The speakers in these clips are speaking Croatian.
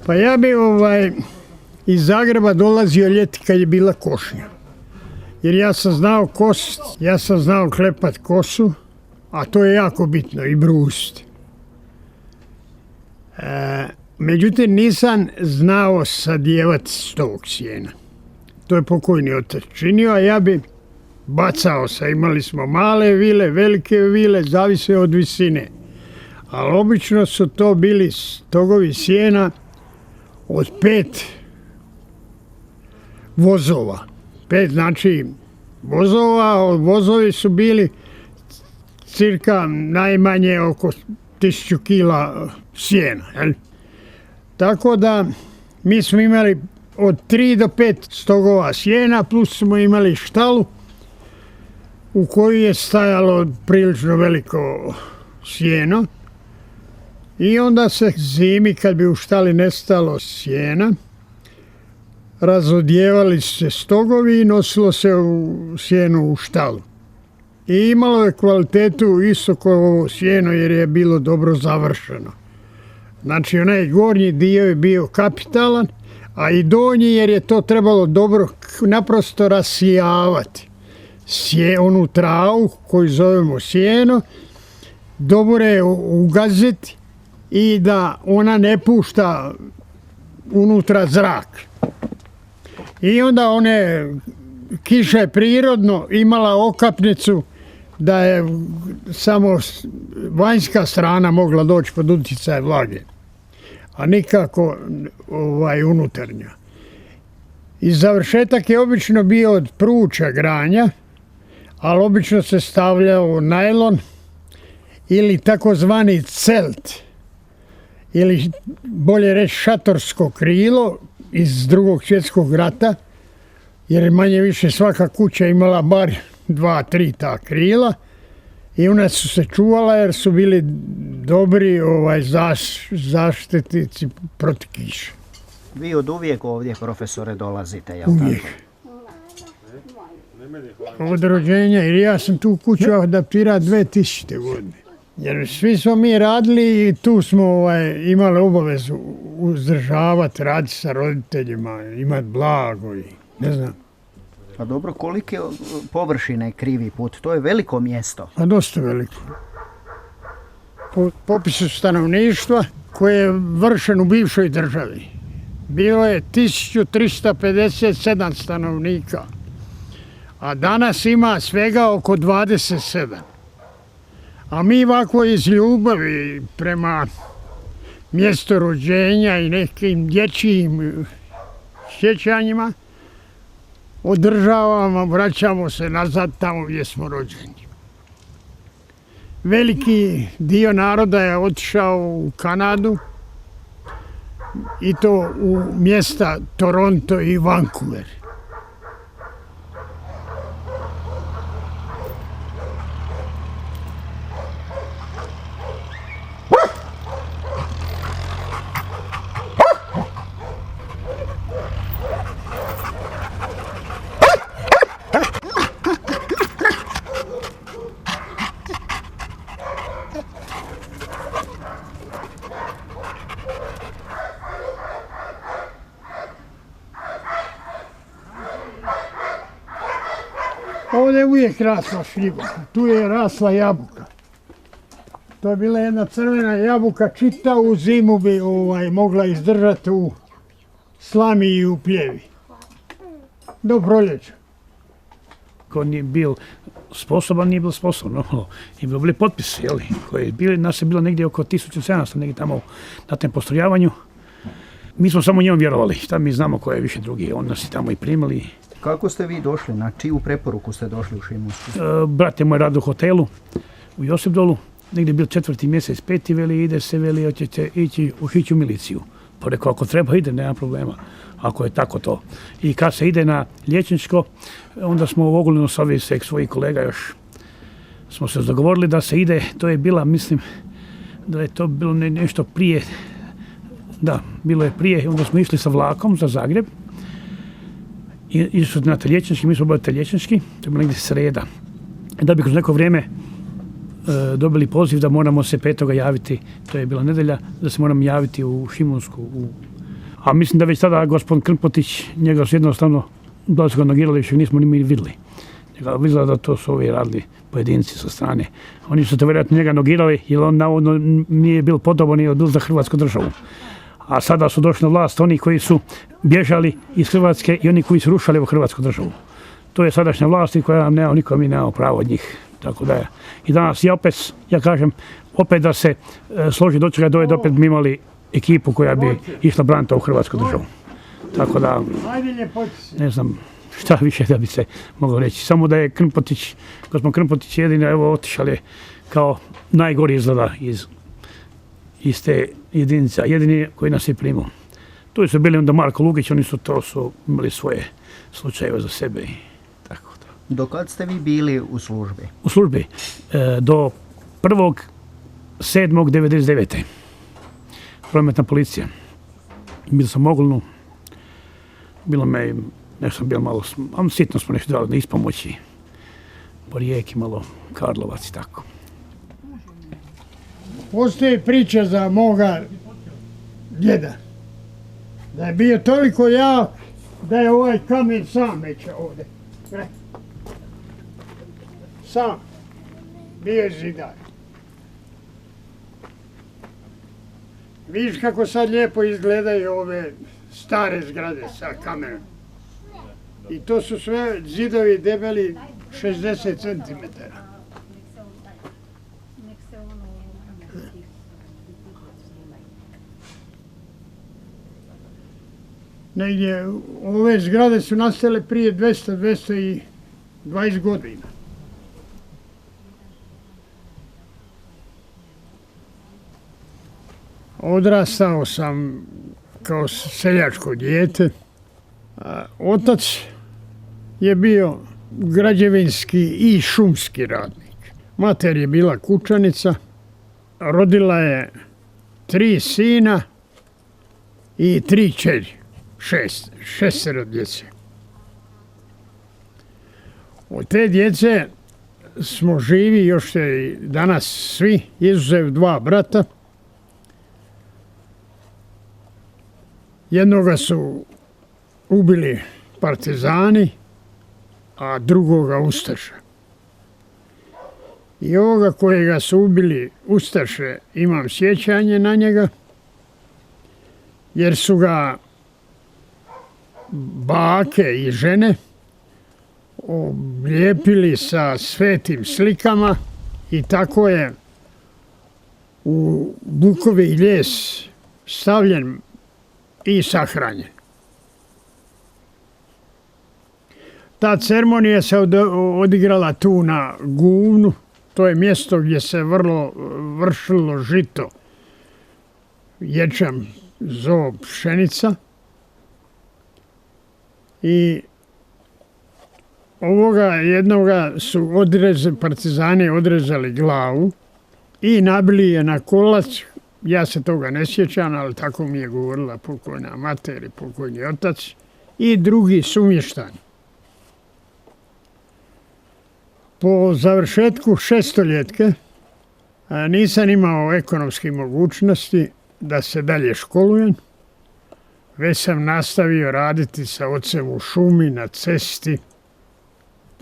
Pa ja bi iz Zagreba dolazio ljeti kad je bila košnja. Jer ja sam znao kost, ja sam znao klepat kosu, a to je jako bitno i brusiti. Međutim, nisam znao sadijevati stog sjena. To je pokojni otac činio, a ja bi bacao se. Imali smo male vile, velike vile, zavise od visine. Ali obično su to bili stogovi sjena od 5 vozova. 5 znači vozova, vozovi su bili cirka najmanje oko 1000 kila sjena. Jel? Tako da mi smo imali od 3 do 5 stogova sjena, plus smo imali štalu u kojoj je stajalo prilično veliko sjeno. I onda se zimi, kad bi u štali nestalo sjena, razodjevali se stogovi i nosilo se sjeno u štalu. I imalo je kvalitetu isto kao ovo sjeno jer je bilo dobro završeno. Znači onaj gornji dio je bio kapitalan, a i donji jer je to trebalo dobro naprosto rasijavati. Onu travu koju zovemo sjeno, dobro je ugaziti i da ona ne pušta unutra zrak. I onda kiša je prirodno imala okapnicu da je samo vanjska strana mogla doći pod utjecaj vlage, a nikako unutarnja. I završetak je obično bio od pruča granja, ali obično se stavljao najlon ili takozvani celt, ili bolje reći šatorsko krilo iz Drugog svjetskog rata, jer manje više svaka kuća imala bar 2-3 ta krila i ona su se čuvala jer su bili dobri zaštitnici protiv kiše. Vi od uvijek ovdje, profesore, dolazite, jel uvijek. Tako? Od rođenja, jer ja sam tu kuću adaptirao 2000. godine. Jer svi smo mi radili i tu smo imali obavezu uzdržavati, raditi sa roditeljima, imati blago i ne znam. A dobro, kolike površine je Krivi put? To je veliko mjesto. A dosta veliko. Po popisu stanovništva koje je vršen u bivšoj državi bilo je 1357 stanovnika, a danas ima svega oko 27. A mi ovako iz ljubavi prema mjestu rođenja i nekim dječjim sjećanjima održavamo, vraćamo se nazad tamo gdje smo rođeni. Veliki dio naroda je otišao u Kanadu i to u mjesta Toronto i Vancouver. Ovdje je uvijek rasla šljiva, tu je rasla jabuka. To je bila jedna crvena jabuka, čitavu zimu bi mogla izdržati u slami i u pljevi. Do proljeća. Ko nije bil sposoban, nije bil sposoban. I bili potpisi, koji bili, nas je bilo negdje oko 1700, negdje tamo na tem postrojavanju. Mi smo samo njom vjerovali, šta mi znamo ko je više drugi, on nas je tamo i primili. Kako ste vi došli, na čiju preporuku ste došli u Šimunsku? Brat je moj radio u hotelu u Josipdolu, negdje je bil 4. mjesec, 5. veli, ide se, veli, hoćete ići u hitnu miliciju. Pa rekao, ako treba ide, nema problema, ako je tako to. I kad se ide na liječničko, onda smo u Ogulinu s ovih svojih kolega još smo se dogovorili da se ide, to je bila, mislim, da je to bilo nešto prije, da, bilo je prije, onda smo išli sa vlakom za Zagreb. Išli su na liječnički, mi smo bili liječnički, to je bilo negdje sreda. Da bi kroz neko vrijeme dobili poziv da moramo se 5. javiti, to je bila nedjelja, da se moramo javiti u Šimunsku, u A mislim da već tada gospodin Krmpotić, njega su jednostavno došli na igralištu, nismo ni mi vidjeli. Njega vidjela da to su ovi radili pojedinci sa strane. Oni su to vjerojatno njega nogirali jer on navodno nije bil podoban i odbil za Hrvatsku državu. A sada su došli na vlast oni koji su bježali iz Hrvatske i oni koji su rušali u Hrvatsku državu. To je sadašnja vlast i koja niko mi nema pravo od njih. Tako da je. I danas ja kažem, opet da se složi do čega dojde, opet bi imali ekipu koja bi išla braniti u Hrvatsku državu. Tako da, ne znam šta više da bi se moglo reći. Samo da je Krmpotić, gospodin Krmpotić jedini, evo otišao je kao najgori izgleda iz te jedinice, jedini koji nas je primao. Tu su bili onda Marko Lugić, oni su imali svoje slučajeve za sebe i tako da. Do kad ste vi bili u službi? U službi do 1.7.1999. Prometna policija. Bilo sam Ogulnu, bilo me, nešto sam bio malo, sitno smo nešto dali na ispomoći, po Rijeki malo, Karlovac i tako. Postoji priča za moga djeda, da je bio toliko jak da je ovaj kamen sam meća ovdje. Sam. Bio je zidar. Vidiš kako sad lijepo izgledaju ove stare zgrade sa kamenom. I to su sve zidovi debeli 60 centimetara. Negdje, ove zgrade su nastale prije 220 godina. Odrastao sam kao seljačko dijete. Otac je bio građevinski i šumski radnik. Mater je bila kućanica, rodila je 3 sina i 3 kćeri, 6 djece. Od te djece smo živi još i danas svi, izuzev 2 brata. Jednoga su ubili partizani, a drugoga ustaše. I ovoga kojega su ubili ustaše, imam sjećanje na njega, jer su ga bake i žene oblijepili sa svetim slikama i tako je u Bukovi ljes stavljen i sahranjen. Ta ceremonija se odigrala tu na Guvnu, to je mjesto gdje se vršilo žito, ječam, zob, pšenica. I ovoga jednoga su partizani odrezali glavu i nabili je na kolac. Ja se toga ne sjećam, ali tako mi je govorila pokojna mater i pokojni otac i drugi sumještani. Po završetku 600-ljetke nisam imao ekonomske mogućnosti da se dalje školujem. Već sam nastavio raditi sa ocem u šumi, na cesti,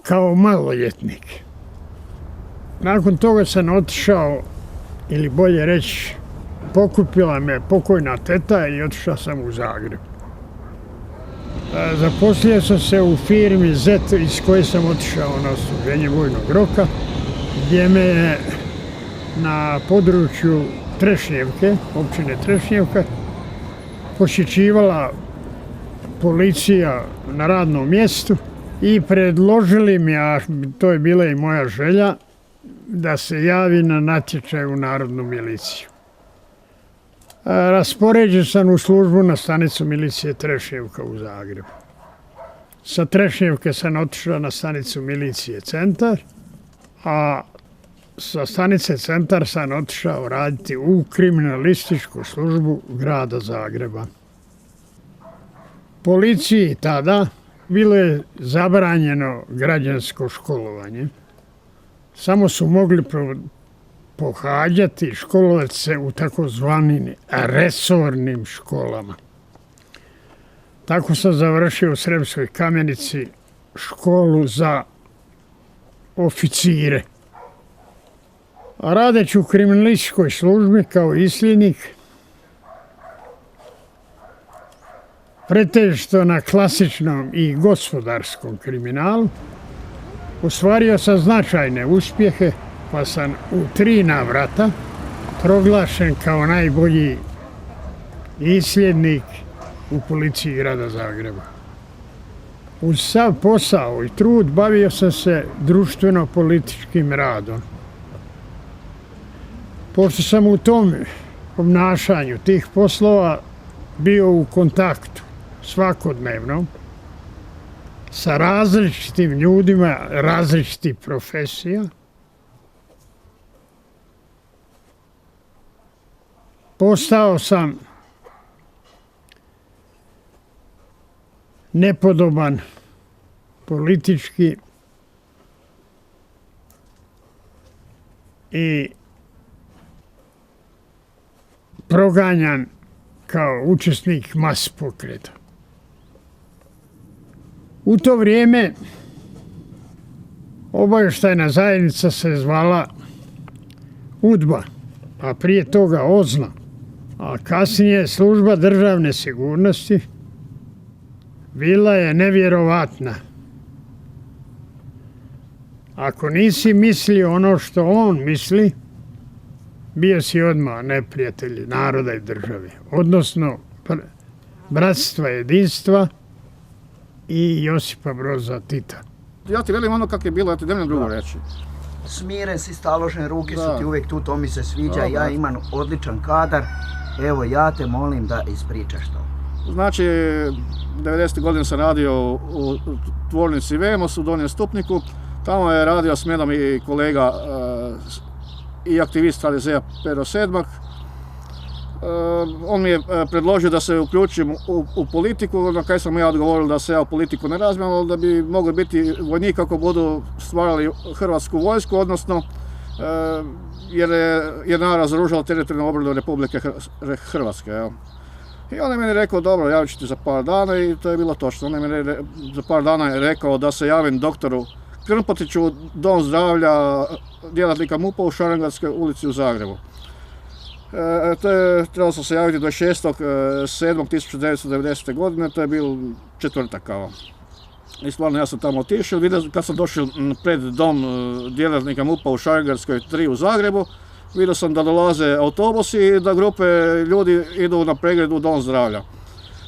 kao maloljetnik. Nakon toga sam otišao, ili bolje reći, pokupila me pokojna teta i otišao sam u Zagreb. Zaposlio sam se u firmi Z iz koje sam otišao na odsluženje vojnog roka, gdje me je na području Trešnjevke, općine Trešnjevka, posjećivala policija na radnom mjestu i predložili mi, a to je bila i moja želja, da se javi na natječaj u Narodnu miliciju. Raspoređen sam u službu na stanicu milicije Trešnjevka u Zagrebu. Sa Trešnjevke sam otišao na stanicu milicije Centar, a sa stanice Centar sam otišao raditi u kriminalističku službu grada Zagreba. Policiji tada bilo je zabranjeno građansko školovanje. Samo su mogli pohađati, školovati se u takozvanim resornim školama. Tako sam završio u Sremskoj Kamenici školu za oficire. A radeći u kriminalističkoj službi kao isljednik, pretežito na klasičnom i gospodarskom kriminalu, ostvario sam značajne uspjehe, pa sam u 3 navrata proglašen kao najbolji isljednik u policiji grada Zagreba. Uz sav posao i trud bavio sam se društveno-političkim radom. Pošto sam u tom obnašanju tih poslova bio u kontaktu svakodnevno sa različitim ljudima, različitih profesija, postao sam nepodoban politički i proganjan kao učesnik mas pokreta. U to vrijeme obavještajna zajednica se zvala UDBA, a prije toga OZNA, a kasnije Služba državne sigurnosti. Bila je nevjerovatna. Ako nisi mislio ono što on misli, bio si odmah neprijatelj naroda i države, odnosno bratstva, jedinstva i Josipa Broza Tita. Ja ti velim ono kako je bilo, ja ti ne mogu drugo reći. Smiren si, staložene ruke Da. su ti uvijek tu, to mi se sviđa, Da, ja da. imam odličan kadar. Evo, ja te molim da ispričaš to. Znači, 90. godine sam radio u tvornici Vemos u Donjem Stupniku. Tamo je radio s menom i kolega i aktivist HDZ-a Pero Sedmak. On mi je predložio da se uključim u politiku, na kaj sam ja odgovorio da se ja u politiku ne razmijem, ali da bi mogli biti vojnik kako budu stvarali Hrvatsku vojsku, odnosno jer je razružala teritorijalnu obranu Republike Hrvatske. Jel? I on je meni rekao, dobro, javit ću ti za par dana i to je bilo točno. On je meni za par dana je rekao da se javim doktoru Krmpotiću u Dom zdravlja djelatnika MUP-a u Šarengradskoj ulici u Zagrebu. Trebalo sam se javiti 26.7.1990. godine, to je bil četvrtak kao. I stvarno ja sam tamo otišao, kad sam došao pred dom djelatnika MUP-a u Šarengradskoj 3 u Zagrebu, vidio sam da dolaze autobusi i da grupe ljudi idu na pregled u Dom zdravlja.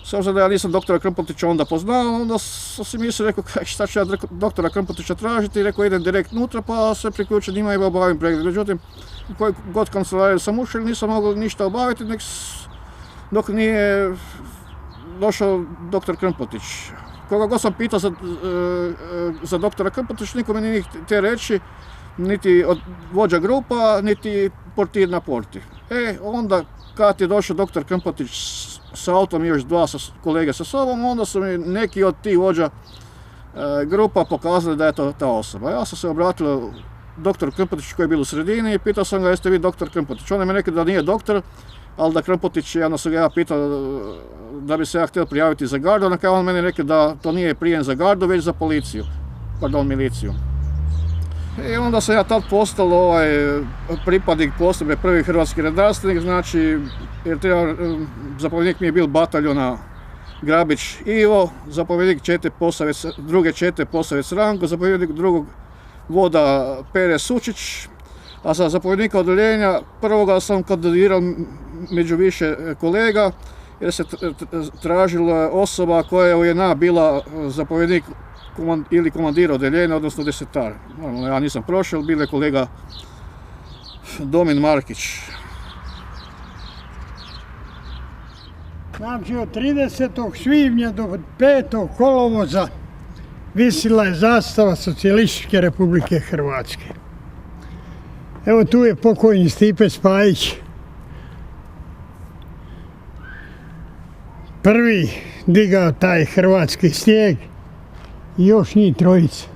S obzirom da ja nisam doktora Krmpotića onda poznao, onda sam si mislio, rekao, šta ću ja doktora Krmpotića tražiti, i rekao idem direkt unutra pa se priključim njima i obavim pregled. Međutim, u koju god kancelariju sam ušao, nisam mogao ništa obaviti dok nije došao doktor Krmpotić. Koga god sam pitao za doktora Krmpotić, niko mi nije te reći, niti od vođa grupa, niti portir na porti. Onda kad je došao doktor Krmpotić s autom i još 2 kolege sa sobom, onda su mi neki od tih vođa grupa pokazali da je to ta osoba. Ja sam se obratio doktor Krmpotić koji je bio u sredini i pitao sam ga jeste vi doktor Krmpotić. On je mi rekao da nije doktor, ali da Krmpotić, jedno sam ga ja pitao da bi se ja htio prijaviti za gardu, na kraju on meni rekao da to nije prijem za gardu, već za miliciju. I onda sam ja tad postao pripadnik postrojbe prvi hrvatski redarstvenik, znači jer zapovjednik mi je bil bataljona Grabić Ivo, zapovjednik druge čete Posavec Ranko, zapovjednik drugog voda Pere Sučić, a za zapovjednika odjeljenja prvoga sam kandidirao među više kolega jer se tražila osoba koja je u JNA bila zapovjednik ili komandir odjeljenja, odnosno desetar. Normalno, ja nisam prošao, bio je kolega Domin Markić. Znači od 30. svibnja do 5. kolovoza visila je zastava Socijalističke Republike Hrvatske. Evo tu je pokojni Stipe Spajić. Prvi digao taj hrvatski stijeg i još njih 3.